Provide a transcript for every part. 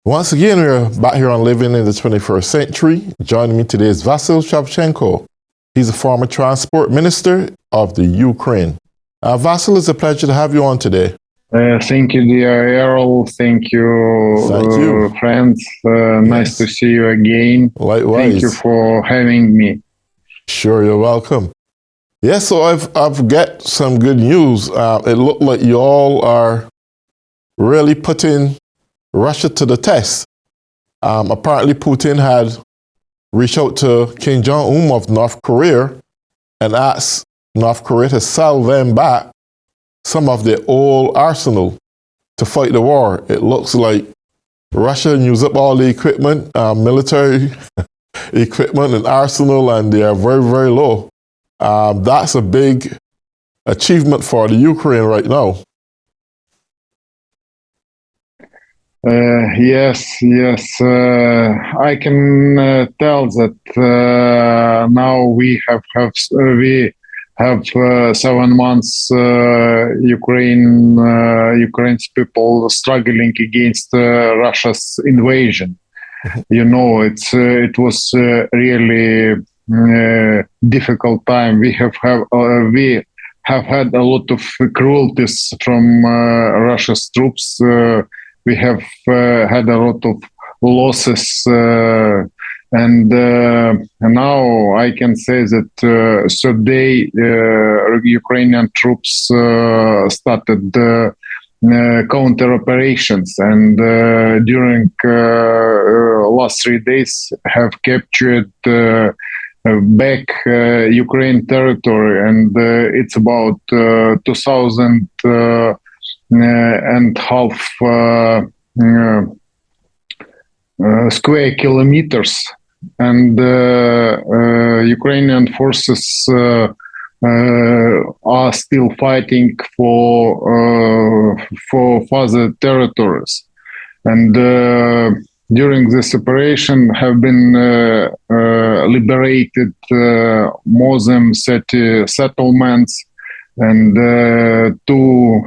Once again, we're back here on Living in the 21st Century. Joining me today is Vasyl Shavchenko. He's a former transport minister of the Ukraine. Vasyl, it's a pleasure to have you on today. Thank you, dear Errol. Thank you, friends. Nice to see you again. Likewise. Thank you for having me. Sure, you're welcome. Yes, so I've got some good news. It looked like you all are really putting Russia to the test. Apparently, Putin had reached out to Kim Jong-un of North Korea and asked North Korea to sell them back some of their old arsenal to fight the war. It looks like Russia used up all the equipment, military equipment and arsenal, and they are very, very low. That's a big achievement for the Ukraine right now. Yes. I can tell that now we have 7 months Ukraine's people struggling against Russia's invasion. You know, it was really difficult time. We have had a lot of cruelties from Russia's troops. We have had a lot of losses, and now I can say that third day Ukrainian troops started counter operations, and during last 3 days have captured back Ukraine territory, and it's about 2,000 and half square kilometers, and Ukrainian forces are still fighting for further territories, and during this operation have been liberated more than 30 settlements and 2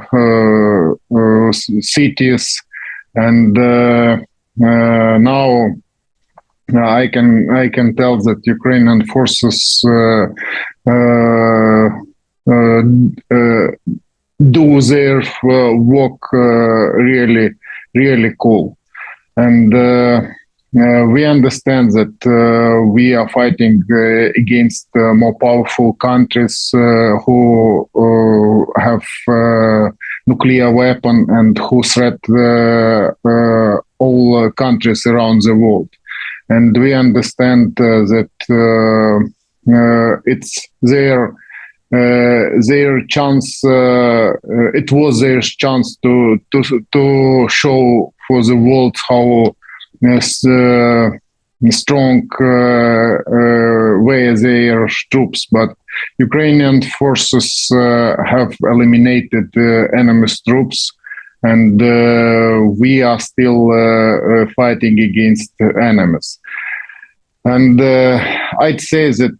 cities, and now I can tell that Ukrainian forces do their work really cool, and we understand that we are fighting against more powerful countries who have nuclear weapon and who threat all countries around the world. And we understand that it's their chance. It was their chance to show for the world how strong were their troops, but Ukrainian forces have eliminated enemy's troops, and we are still fighting against enemies. And I'd say that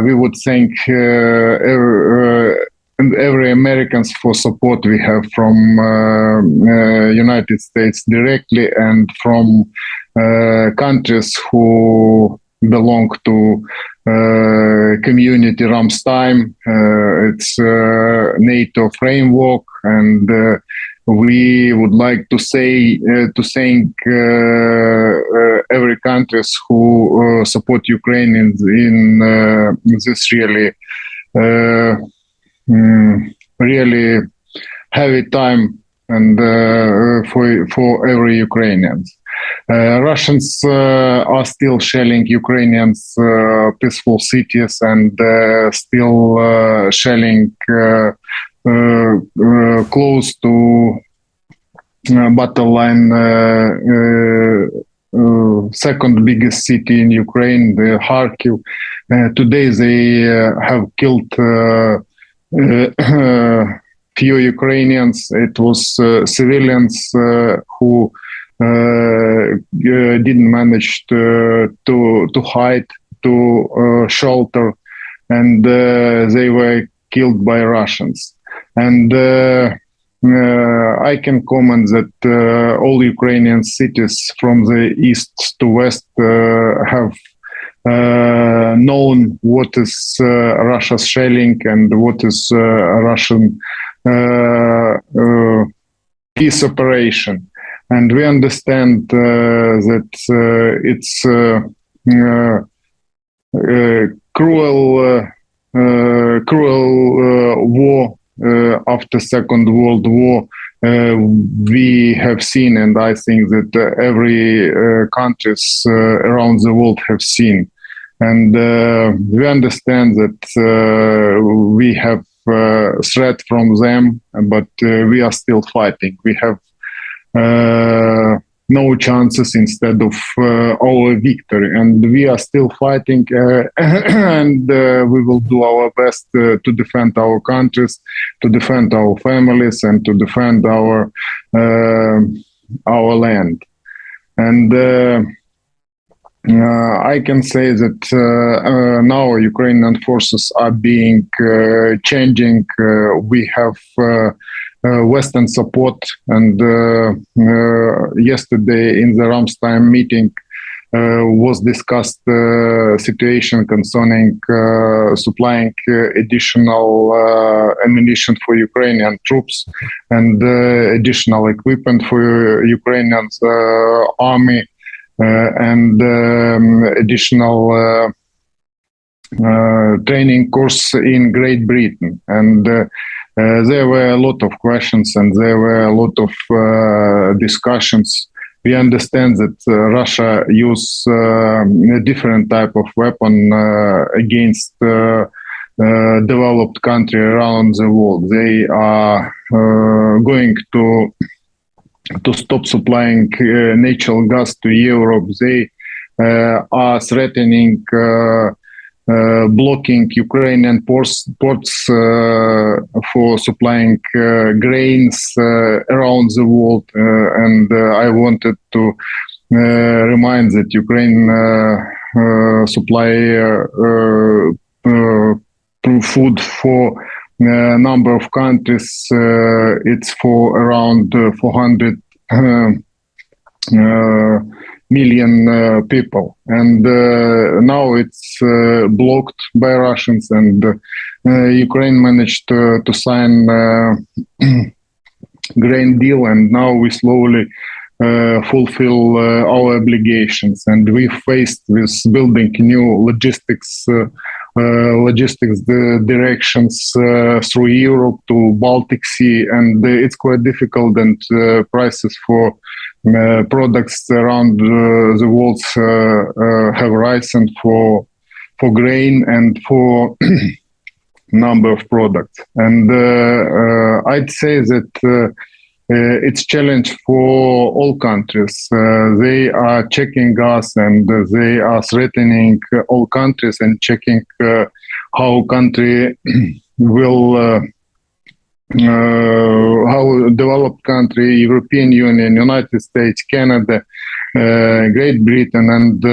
we would thank every Americans for support we have from United States directly and from countries who belong to community Ramstein. It's NATO framework, and we would like to thank every countries who support Ukraine in this really heavy time, and for every Ukrainians. Russians are still shelling Ukrainians' peaceful cities, and still shelling close to battle line, second biggest city in Ukraine, the Kharkiv. Today they have killed few Ukrainians. It was civilians who didn't manage to hide, to shelter, and they were killed by Russians. And I can comment that all Ukrainian cities from the east to west have known what is Russia's shelling and what is Russian peace operation. And we understand that it's cruel war after Second World War we have seen, and I think that every countries around the world have seen. And we understand that we have threat from them, but we are still fighting. We have no chances instead of our victory, and we are still fighting, and we will do our best to defend our countries, to defend our families, and to defend our land. And I can say that now Ukrainian forces are being changing. We have Western support, and yesterday in the Ramstein meeting was discussed situation concerning supplying additional ammunition for Ukrainian troops and additional equipment for Ukrainian army and additional training course in Great Britain. And there were a lot of questions and there were a lot of discussions. We understand that Russia use a different type of weapon against developed country around the world. They are going to stop supplying natural gas to Europe. They are threatening blocking Ukrainian ports for supplying grains around the world. And I wanted to remind that Ukraine supply food for a number of countries. It's for around 400 million people, and now it's blocked by Russians, and Ukraine managed to sign grain deal, and now we slowly fulfill our obligations, and we faced with building new logistics directions through Europe to Baltic Sea, and it's quite difficult, and prices for products around the world have risen for grain and for number of products. And I'd say that it's challenge for all countries. They are checking us, and they are threatening all countries and checking how country will how developed country, European Union, United States, Canada, Great Britain, and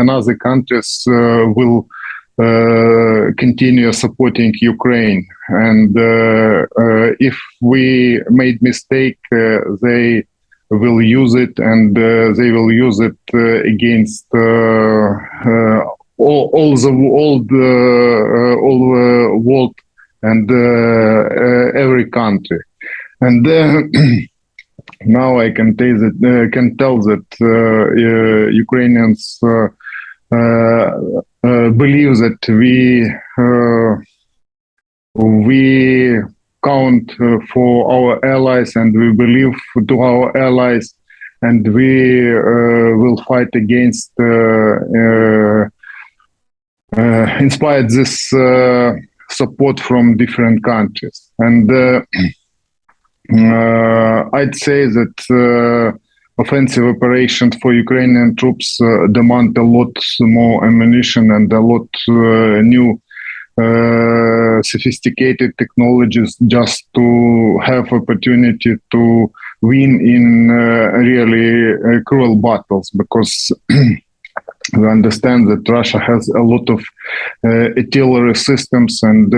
other countries will continue supporting Ukraine. And if we made mistake, they will use it, and they will use it against all the world and every country. And now I can tell that Ukrainians believe that we count for our allies, and we believe to our allies, and we will fight against in spite this support from different countries. And I'd say that offensive operations for Ukrainian troops demand a lot more ammunition and a lot new sophisticated technologies just to have opportunity to win in really cruel battles, because we understand that Russia has a lot of artillery systems and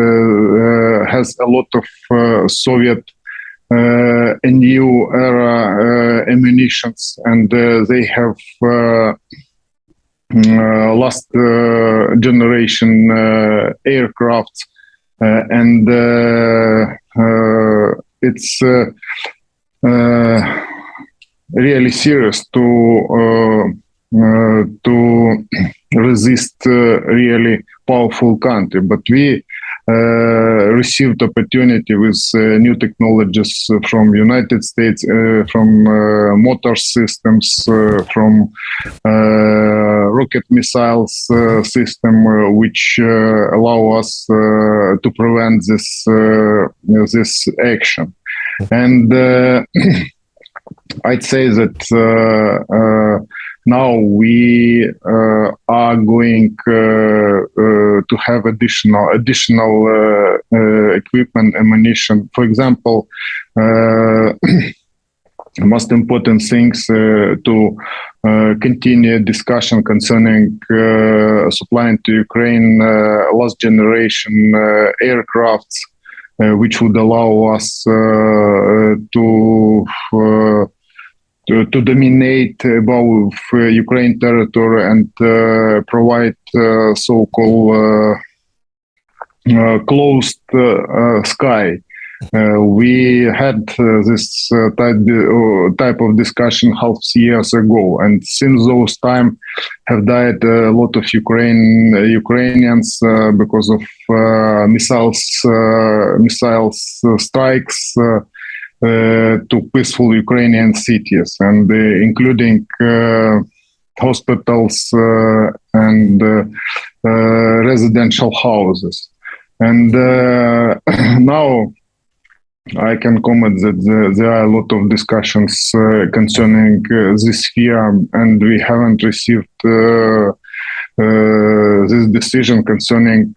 has a lot of Soviet a new era ammunitions, and they have last generation aircrafts, and it's really serious to resist really powerful country. But we received opportunity with new technologies from United States, from motor systems, from rocket missiles system, which allow us to prevent this action. And I'd say that now we are going to have additional equipment, ammunition. For example, most important things to continue discussion concerning supplying to Ukraine last generation aircrafts, which would allow us to dominate above Ukraine territory and provide so-called closed sky. We had this type of discussion half years ago, and since those time have died a lot of Ukrainians because of missiles strikes to peaceful Ukrainian cities, and including hospitals and residential houses. And now I can comment that there are a lot of discussions concerning this sphere, and we haven't received this decision concerning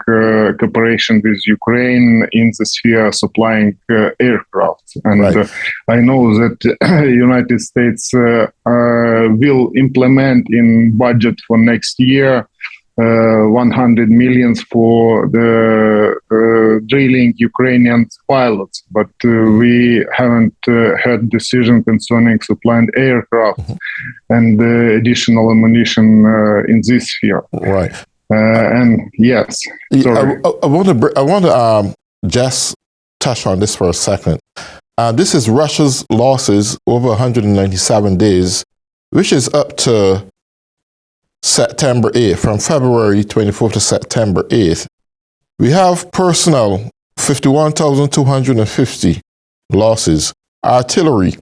cooperation with Ukraine in the sphere supplying aircraft. And Right. I know that United States will implement in budget for next year 100 millions for the drilling Ukrainian pilots, but we haven't had decision concerning supplying aircraft and additional ammunition in this sphere. Right. And yes, sorry. I want to just touch on this for a second. This is Russia's losses over 197 days, which is up to September 8th, from February 24th to September 8th. We have personnel, 51,250 losses. Artillery,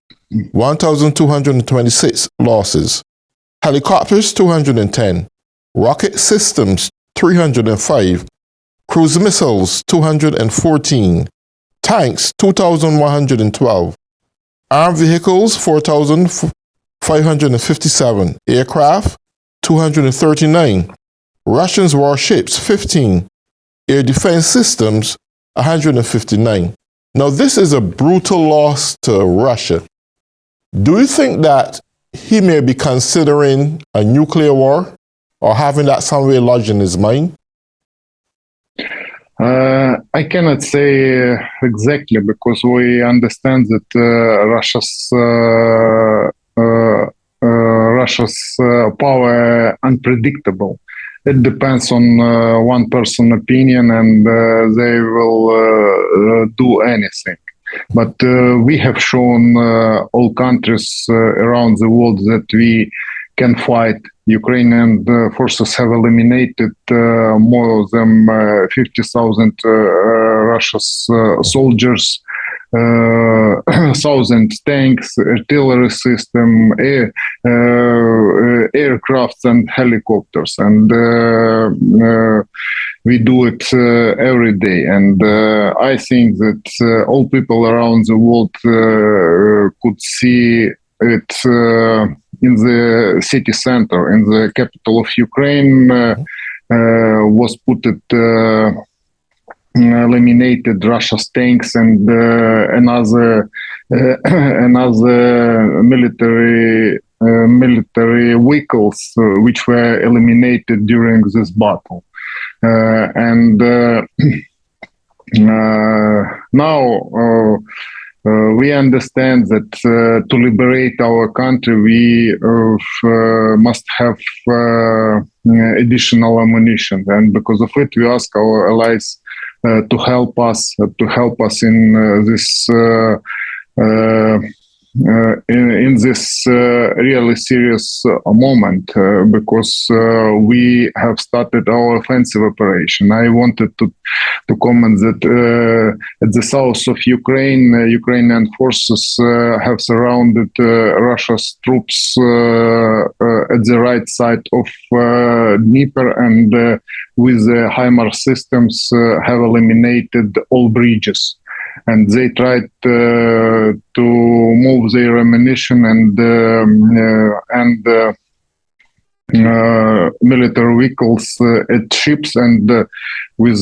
1,226 losses. Helicopters, 210. Rocket systems, 305. Cruise missiles, 214. Tanks, 2,112. Armed vehicles, 4,557. Aircraft, 239. Russian warships, 15. Air defense systems, 159. Now, this is a brutal loss to Russia. Do you think that he may be considering a nuclear war or having that somewhere lodged in his mind? I cannot say exactly, because we understand that Russia's power unpredictable. It depends on one person's opinion, and they will do anything. But we have shown all countries around the world that we can fight. Ukrainian forces have eliminated more than 50,000 Russian soldiers, 1,000 tanks, artillery system, aircrafts and helicopters. And we do it every day. And I think that all people around the world could see it in the city center, in the capital of Ukraine, was put it eliminated Russia's tanks and another military vehicles which were eliminated during this battle. And now we understand that to liberate our country, we must have additional ammunition, and because of it, we ask our allies to help us in this. In this really serious moment, because we have started our offensive operation. I wanted to comment that at the south of Ukraine, Ukrainian forces have surrounded Russia's troops at the right side of Dnieper, and with the HIMARS systems have eliminated all bridges. And they tried to move their ammunition and military vehicles at ships, and with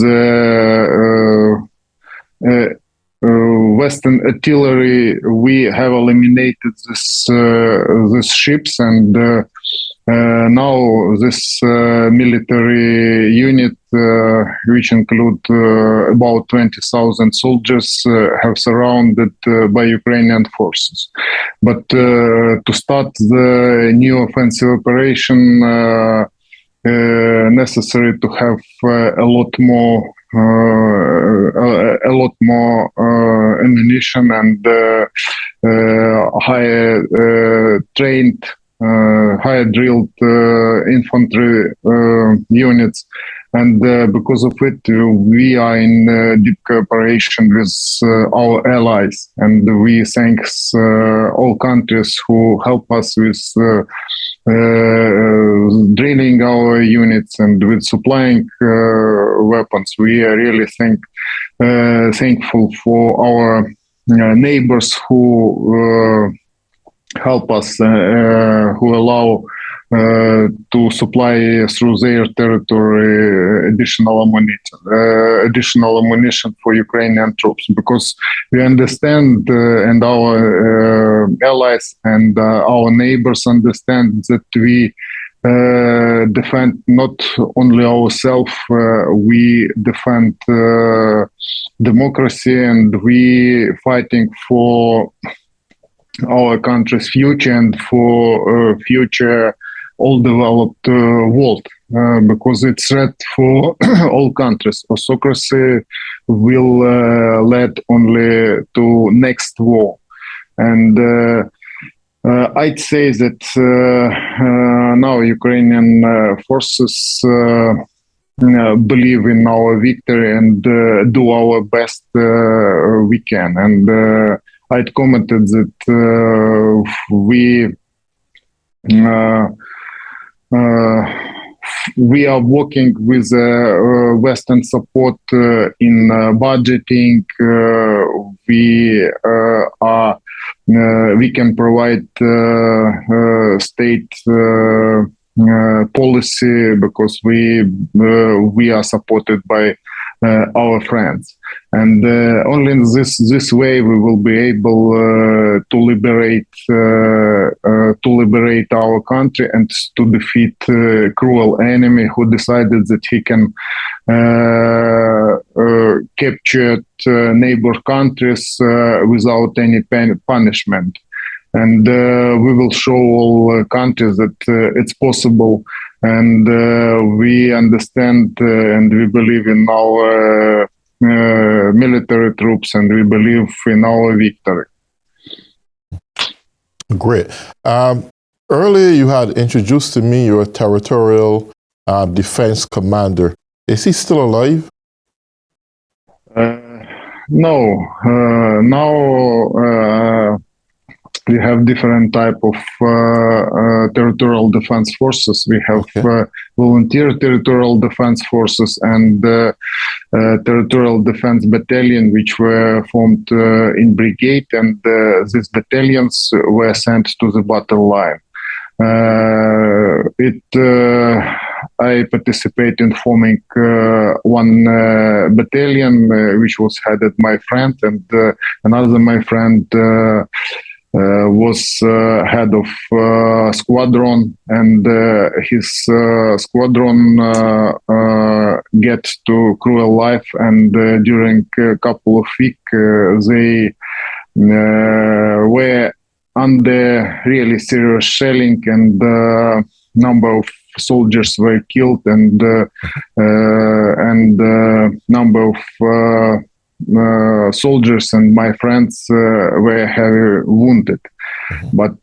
Western artillery, we have eliminated these ships, and now this military unit, which include about 20,000 soldiers, have surrounded by Ukrainian forces. But to start the new offensive operation, necessary to have a lot more ammunition and higher trained, higher drilled infantry units. And because of it, we are in deep cooperation with our allies, and we thank all countries who help us with drilling our units and with supplying weapons. We are really thankful for our neighbors who help us, who allow to supply through their territory additional ammunition for Ukrainian troops, because we understand, and our allies and our neighbors understand, that we defend not only ourselves, we defend democracy, and we fighting for our country's future and for future all developed world, because it's threat for all countries. Autocracy will lead only to next war. And I'd say that now Ukrainian forces believe in our victory and do our best we can. And I'd commented that we are working with Western support in budgeting. We can provide state policy, because we are supported by our friends, and only in this way we will be able to liberate our country and to defeat cruel enemy who decided that he can capture neighbor countries without any punishment. And we will show all countries that it's possible, and we understand and we believe in our military troops, and we believe in our victory. Great. Earlier you had introduced to me your territorial defense commander. Is he still alive? No. Now we have different type of territorial defense forces. We have volunteer territorial defense forces and territorial defense battalion, which were formed in brigade, and these battalions were sent to the battle line. I participate in forming one battalion, which was headed my friend, and another my friend was head of squadron, and his squadron get to cruel life, and during a couple of weeks they were under really serious shelling, and number of soldiers were killed, and number of soldiers and my friends were heavily wounded. But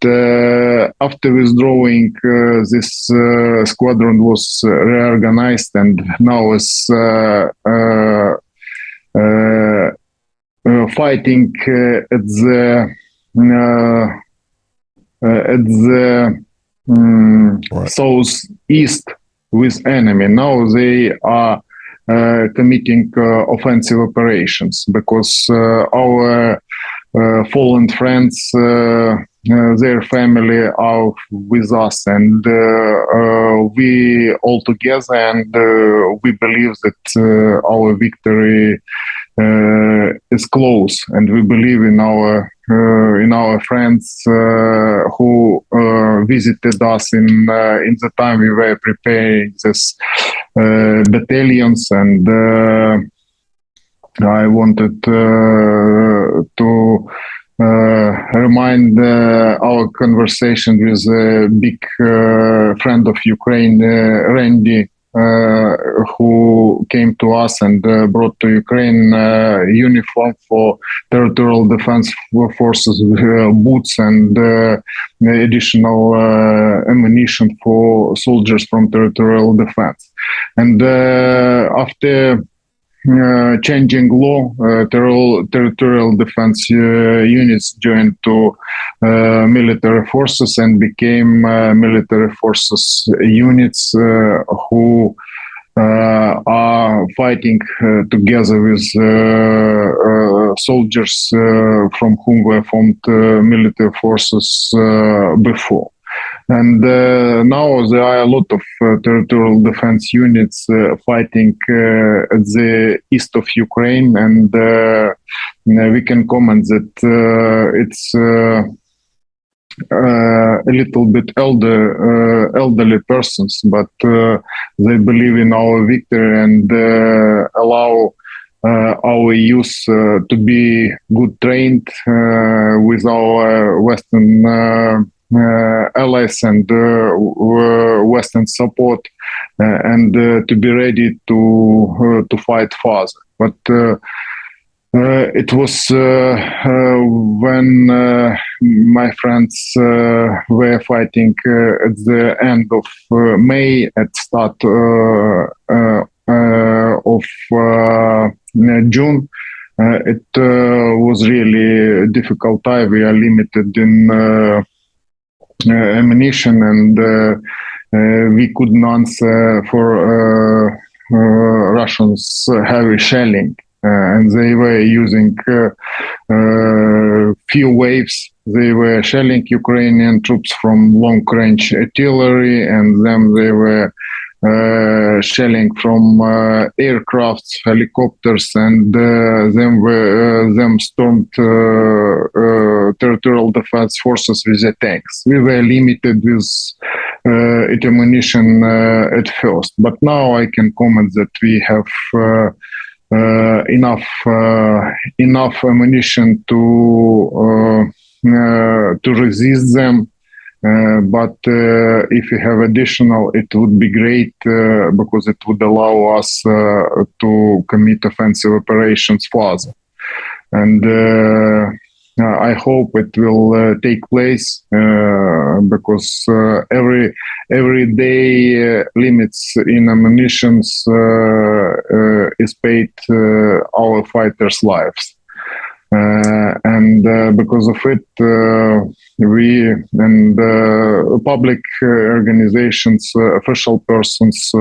after withdrawing, this squadron was reorganized, and now is fighting at the southeast with enemy. Now they are committing offensive operations, because our fallen friends, their family are with us, and we all together, and we believe that our victory is close, and we believe in our friends who visited us in the time we were preparing this battalions, and I wanted to remind our conversation with a big friend of Ukraine, Randy, who came to us and brought to Ukraine uniform for territorial defense forces, boots, and additional ammunition for soldiers from territorial defense. And after changing law, territorial defense units joined to military forces and became military forces units who are fighting together with soldiers from whom were formed military forces before. And now there are a lot of territorial defense units fighting at the east of Ukraine, and we can comment that it's a little bit elderly persons, but they believe in our victory and allow our youth to be good trained with our Western allies and Western support, and to be ready to fight further. But it was when my friends were fighting at the end of May, at start of June. It was really difficult time. We are limited in ammunition, and we couldn't answer for Russians' heavy shelling. And they were using few waves. They were shelling Ukrainian troops from long-range artillery, and then they were shelling from aircrafts, helicopters, and them stormed territorial defense forces with the tanks. We were limited with ammunition at first, but now I can comment that we have enough ammunition to resist them. But if we have additional, it would be great because it would allow us to commit offensive operations further. And I hope it will take place because every day limits in ammunitions is paid our fighters' lives. And because of it, we and public organizations, official persons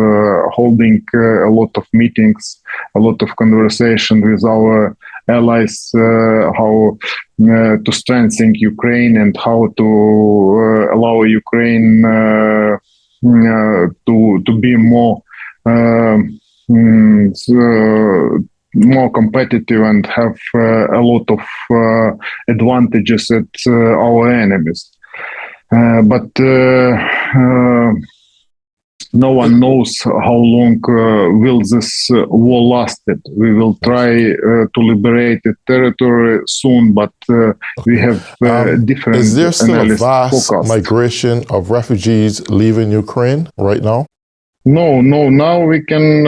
holding a lot of meetings, a lot of conversation with our allies, how to strengthen Ukraine and how to allow Ukraine to be more more competitive and have a lot of advantages at our enemies. But no one knows how long will this war lasted. We will try to liberate the territory soon, but we have different Is there still a analysis vast forecast. migration of refugees leaving Ukraine right now? No. Now we can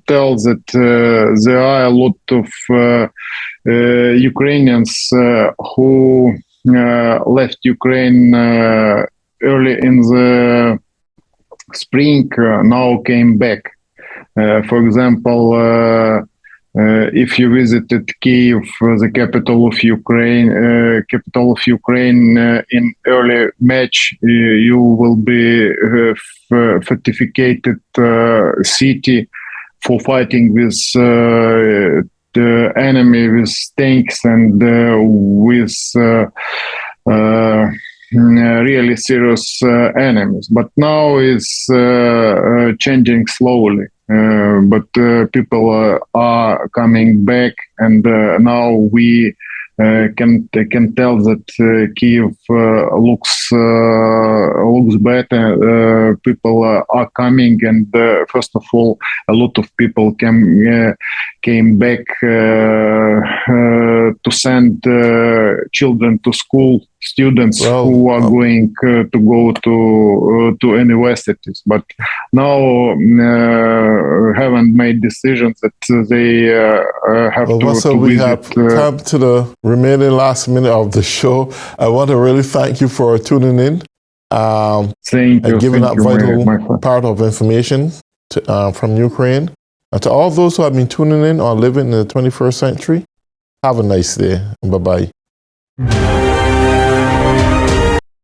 tell that there are a lot of Ukrainians who left Ukraine early in the spring, now came back. For example, if you visited Kyiv, the capital of Ukraine, in early March, you will be fortificated city for fighting with the enemy, with tanks and with really serious enemies. But now it's changing slowly. But people are coming back, and now we can tell that Kyiv looks better. People are coming, and first of all, a lot of people came back to send children to school. Students who are going to go to universities, but now haven't made decisions that they have to so we visit. have come to the remaining last minute of the show. I want to really thank you for tuning in and giving that vital part of information from Ukraine. And to all those who have been tuning in or living in the 21st century, have a nice day. Bye-bye.